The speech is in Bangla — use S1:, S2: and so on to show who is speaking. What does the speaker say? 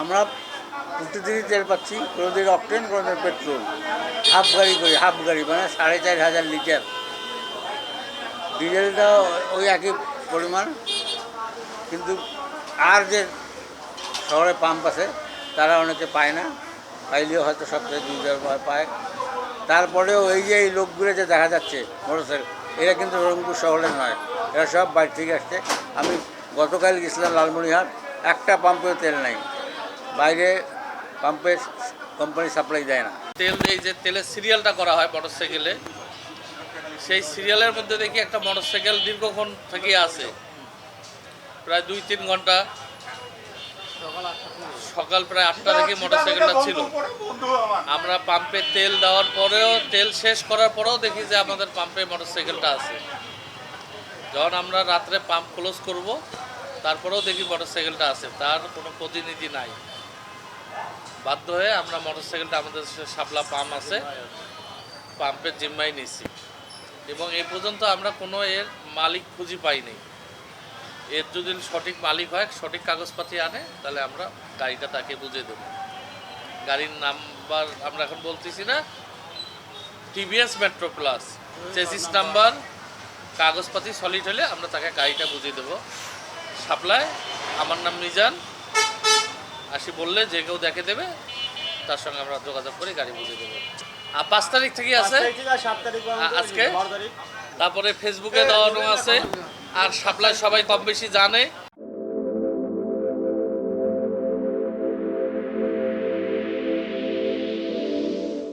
S1: আমরা প্রতিদিনই তেল পাচ্ছি, কোনোদিন অকটেন কোনোদিন পেট্রোল, হাফ গাড়ি মানে 4,500 লিটার। ডিজেলটা ওই একই পরিমাণ, কিন্তু আর যে শহরে পাম্প আছে তারা অনেকে পায় না, পাইলেও হয়তো সপ্তাহে 2,000 পায়। তারপরেও এই যে এই লোকগুলো যে দেখা যাচ্ছে মোটরসাইকেল, এরা কিন্তু রংপুর শহরের নয়, এরা সব বাইরে থেকে আসছে। আমি গতকাল গেছিলাম লালমনিরহাট, একটা পাম্পেও তেল নাই, বাইরে পাম্পে কোম্পানি সাপ্লাই দেয় না।
S2: এই যে তেলের সিরিয়ালটা করা হয় মোটরসাইকেলে, সেই সিরিয়ালের মধ্যে দেখি একটা মোটরসাইকেল দীর্ঘক্ষণ থেকে আছে, প্রায় 2-3 ঘন্টা, সকাল প্রায় 8টা থেকে মোটরসাইকেলটা ছিল। আমরা পাম্পে তেল দেওয়ার পরেও, তেল শেষ করার পরেও দেখি যে আমাদের পাম্পে মোটরসাইকেলটা আছে। যখন আমরা রাত্রে পাম্প ক্লোজ করব, তারপরেও দেখি মোটরসাইকেলটা আছে, তার কোনো প্রতিনিধি নাই। বাধ্য হয়ে আমরা মোটরসাইকেলটা, আমাদের শাপলা পাম্প আছে, পাম্পের জিম্মায় নিছি, এবং এই পর্যন্ত আমরা কোনো এর মালিক খুঁজে পাইনি। এর যদি সঠিক মালিক হয়, সঠিক কাগজপাতি আনে, তাহলে আমরা গাড়িটা তাকে বুঝে দেব। গাড়ির নাম্বার আমরা এখন বলতেছি না, TVS metro plus, chassis number, কাগজপাতি সলিড হলে আমরা তাকে গাড়িটা বুঝিয়ে দেবো। সাপ্লাই আমার নাম মিজান, আসি বললে যে কেউ দেখে দেবে, তার সঙ্গে আমরা যোগাযোগ করে গাড়ি বুঝিয়ে দেবো। আর 5 তারিখ থেকে আছে আজকে, তারপরে ফেসবুকে দেওয়ানো আছে। আর সাপ্লাই সবাই কম বেশি জানে।